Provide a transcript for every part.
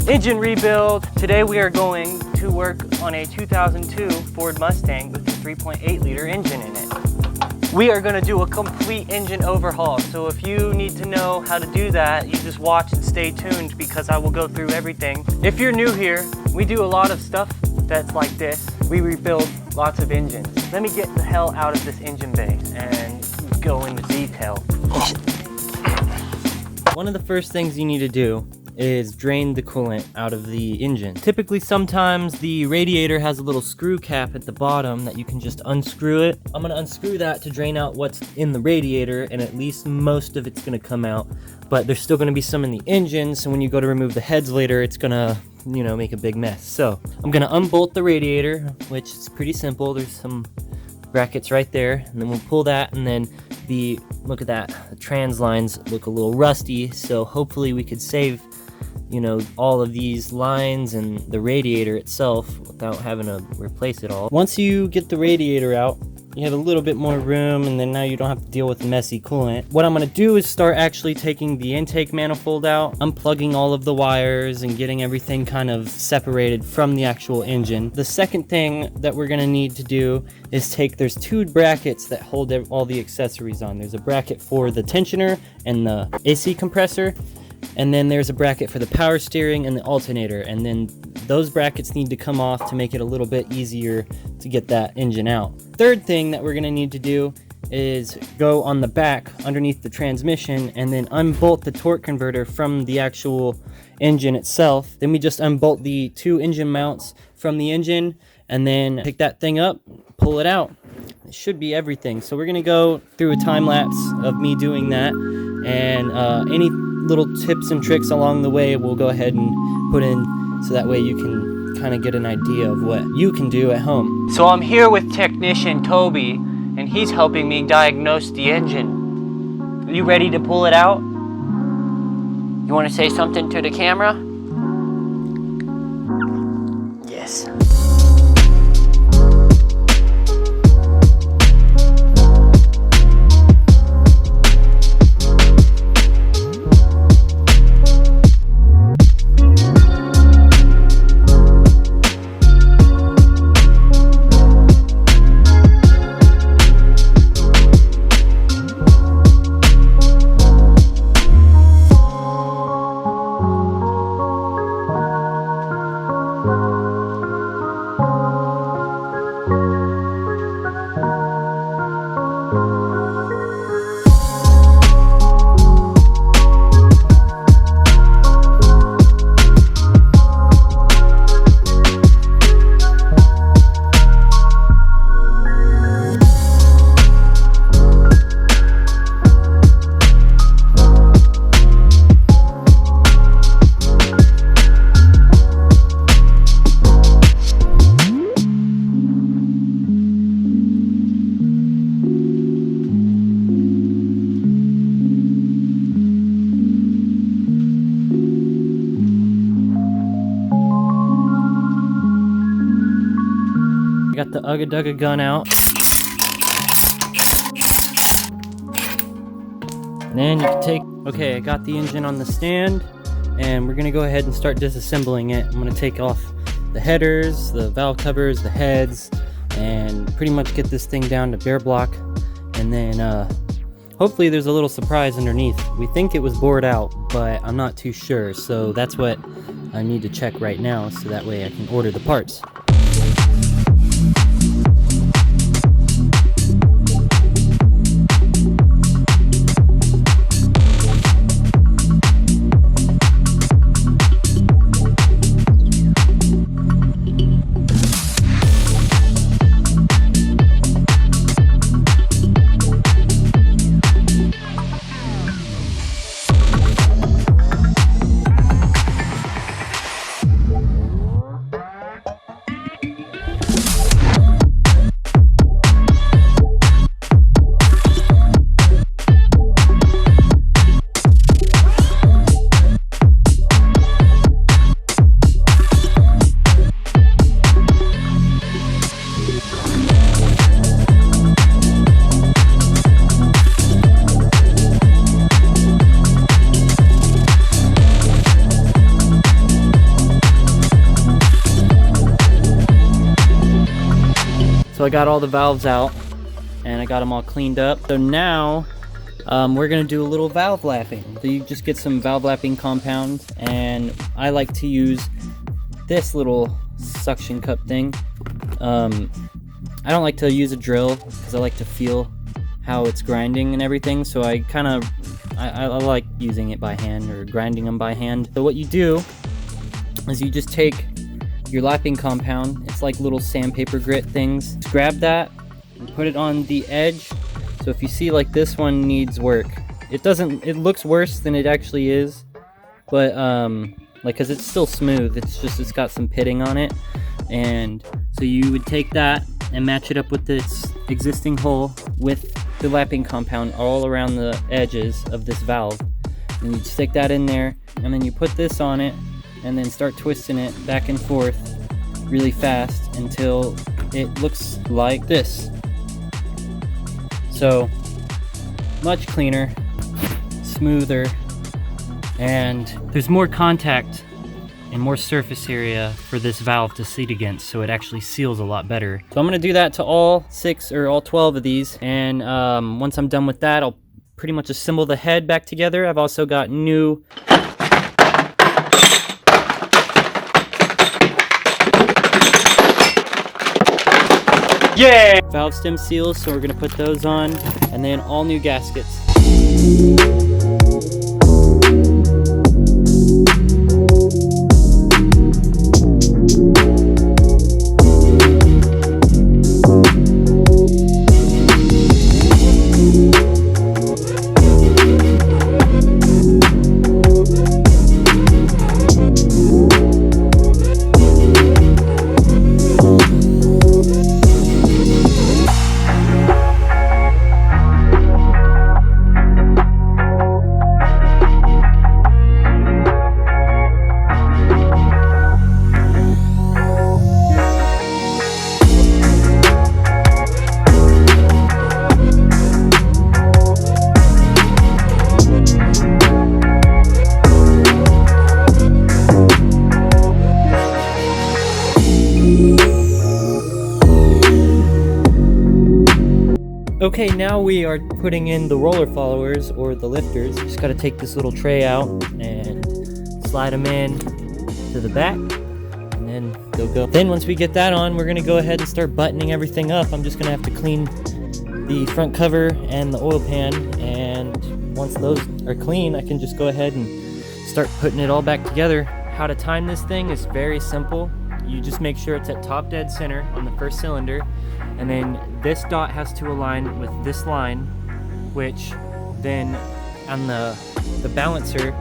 Engine rebuild. Today we are going to work on a 2002 Ford Mustang with a 3.8 liter engine in it. We are going to do a complete engine overhaul, so if you need to know how to do that, you just watch and stay tuned because I will go through everything. If you're new here, we do a lot of stuff that's like this. We rebuild lots of engines. Let me get the hell out of this engine bay and go into detail. One of the first things you need to do is drain the coolant out of the engine. Typically, sometimes the radiator has a little screw cap at the bottom that you can just unscrew it. I'm gonna unscrew that to drain out what's in the radiator, and at least most of it's gonna come out, but there's still gonna be some in the engine, so when you go to remove the heads later, it's gonna, you know, make a big mess. So I'm gonna unbolt the radiator, which is pretty simple. There's some brackets right there, and then we'll pull that, and then look at that, the trans lines look a little rusty, so hopefully we could save, you know, all of these lines and the radiator itself without having to replace it all. Once you get the radiator out, you have a little bit more room, and then now you don't have to deal with messy coolant. What I'm gonna do is start actually taking the intake manifold out, unplugging all of the wires, and getting everything kind of separated from the actual engine. The second thing that we're gonna need to do is there's two brackets that hold all the accessories on. There's a bracket for the tensioner and the AC compressor, and then there's a bracket for the power steering and the alternator, and then those brackets need to come off to make it a little bit easier to get that engine out. Third thing that we're going to need to do is go on the back underneath the transmission and then unbolt the torque converter from the actual engine itself. Then we just unbolt the two engine mounts from the engine and then pick that thing up, pull it out. It should be everything. So we're going to go through a time lapse of me doing that, and any little tips and tricks along the way we'll go ahead and put in, so that way you can kind of get an idea of what you can do at home. So I'm here with technician Toby, and he's helping me diagnose the engine. Are you ready to pull it out? You want to say something to the camera? Yes. Got the Ugga Dugga gun out. And then you can take, okay, I got the engine on the stand, and we're gonna go ahead and start disassembling it. I'm gonna take off the headers, the valve covers, the heads, and pretty much get this thing down to bare block. And then hopefully there's a little surprise underneath. We think it was bored out, but I'm not too sure. So that's what I need to check right now, so that way I can order the parts. So I got all the valves out and I got them all cleaned up. So now we're gonna do a little valve lapping. So you just get some valve lapping compound, and I like to use this little suction cup thing. I don't like to use a drill because I like to feel how it's grinding and everything, so I like using it by hand or grinding them by hand. So what you do is you just take your lapping compound, it's like little sandpaper grit things, just grab that and put it on the edge. So if you see like this one needs work, it looks worse than it actually is, but like, cause it's still smooth, it's got some pitting on it. And so you would take that and match it up with this existing hole with the lapping compound all around the edges of this valve, and you stick that in there, and then you put this on it and then start twisting it back and forth really fast until it looks like this. So much cleaner, smoother, and there's more contact and more surface area for this valve to seat against, so it actually seals a lot better. So I'm gonna do that to all 6 or all 12 of these, and once I'm done with that, I'll pretty much assemble the head back together. I've also got new valve stem seals, so we're gonna put those on, and then all new gaskets. Okay, now we are putting in the roller followers, or the lifters. Just gotta take this little tray out and slide them in to the back, and then they'll go. Then once we get that on, we're gonna go ahead and start buttoning everything up. I'm just gonna have to clean the front cover and the oil pan, and once those are clean, I can just go ahead and start putting it all back together. How to time this thing is very simple. You just make sure it's at top dead center on the first cylinder, and then this dot has to align with this line, which then on the balancer,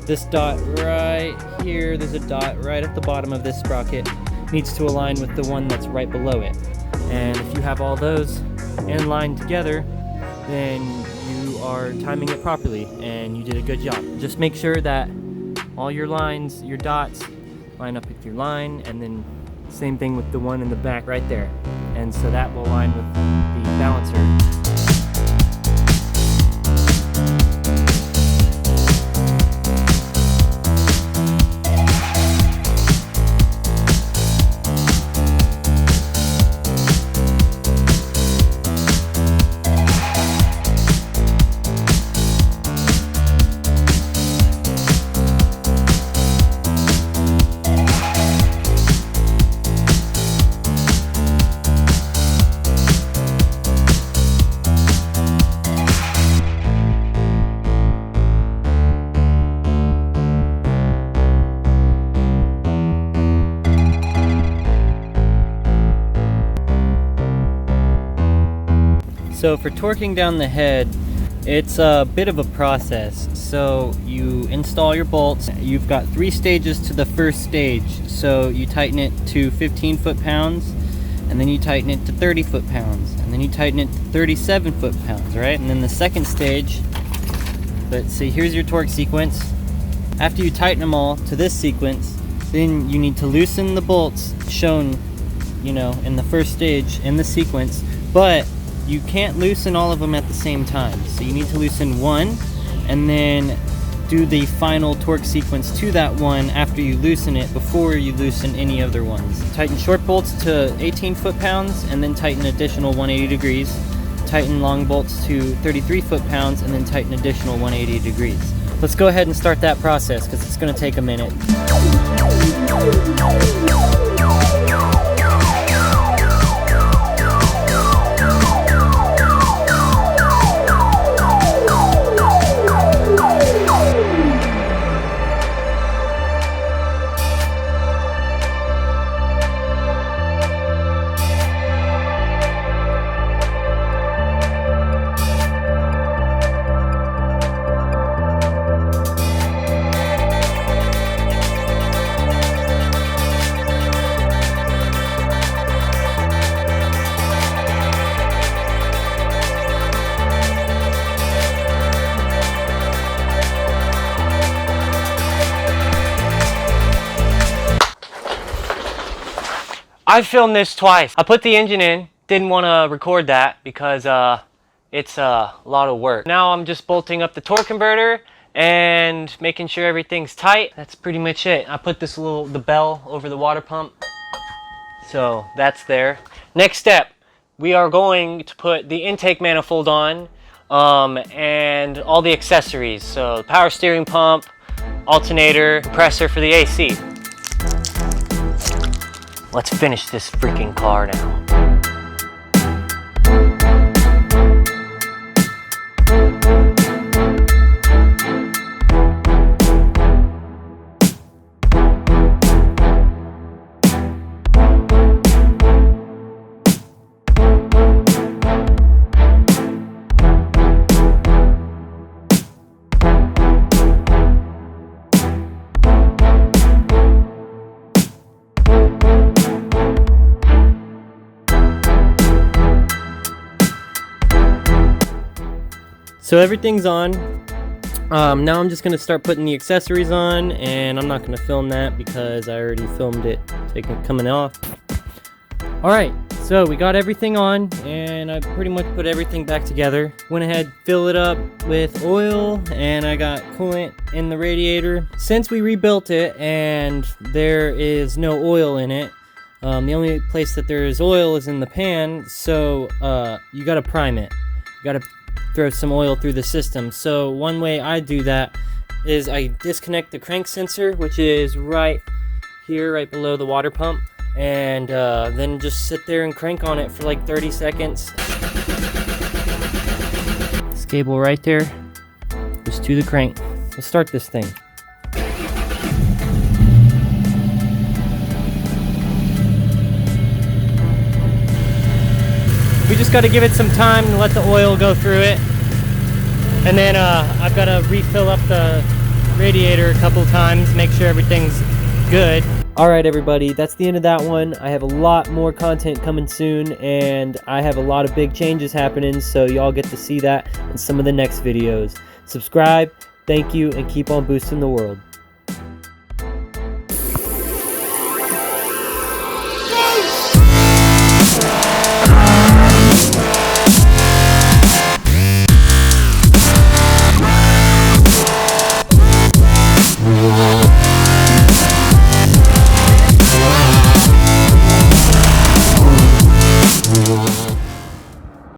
this dot right here, there's a dot right at the bottom of this sprocket, needs to align with the one that's right below it. And if you have all those in line together, then you are timing it properly and you did a good job. Just make sure that all your lines, your dots, line up with your line, and then same thing with the one in the back right there. And so that will align with the balancer. So for torquing down the head, it's a bit of a process. So you install your bolts. You've got 3 stages to the first stage. So you tighten it to 15 foot-pounds, and then you tighten it to 30 foot-pounds, and then you tighten it to 37 foot-pounds, right? And then the second stage, let's see, here's your torque sequence. After you tighten them all to this sequence, then you need to loosen the bolts shown, you know, in the first stage in the sequence, but you can't loosen all of them at the same time. So you need to loosen one and then do the final torque sequence to that one after you loosen it before you loosen any other ones. Tighten short bolts to 18 foot-pounds and then tighten additional 180 degrees. Tighten long bolts to 33 foot-pounds and then tighten additional 180 degrees. Let's go ahead and start that process because it's going to take a minute. I've filmed this twice. I put the engine in, didn't want to record that because it's a lot of work. Now I'm just bolting up the torque converter and making sure everything's tight. That's pretty much it. I put the bell over the water pump, so that's there. Next step, we are going to put the intake manifold on and all the accessories. So the power steering pump, alternator, compressor for the AC. Let's finish this freaking car now. So everything's on. Now I'm just going to start putting the accessories on, and I'm not going to film that because I already filmed it coming off. Alright, so we got everything on, and I pretty much put everything back together. Went ahead, fill it up with oil, and I got coolant in the radiator. Since we rebuilt it and there is no oil in it, the only place that there is oil is in the pan, so you got to prime it. You got to throw some oil through the system. So one way I do that is I disconnect the crank sensor, which is right here, right below the water pump, and then just sit there and crank on it for like 30 seconds. This cable right there goes to the crank. Let's start this thing. We just got to give it some time and let the oil go through it. And then I've got to refill up the radiator a couple times, make sure everything's good. Alright everybody, that's the end of that one. I have a lot more content coming soon, and I have a lot of big changes happening, so y'all get to see that in some of the next videos. Subscribe, thank you, and keep on boosting the world.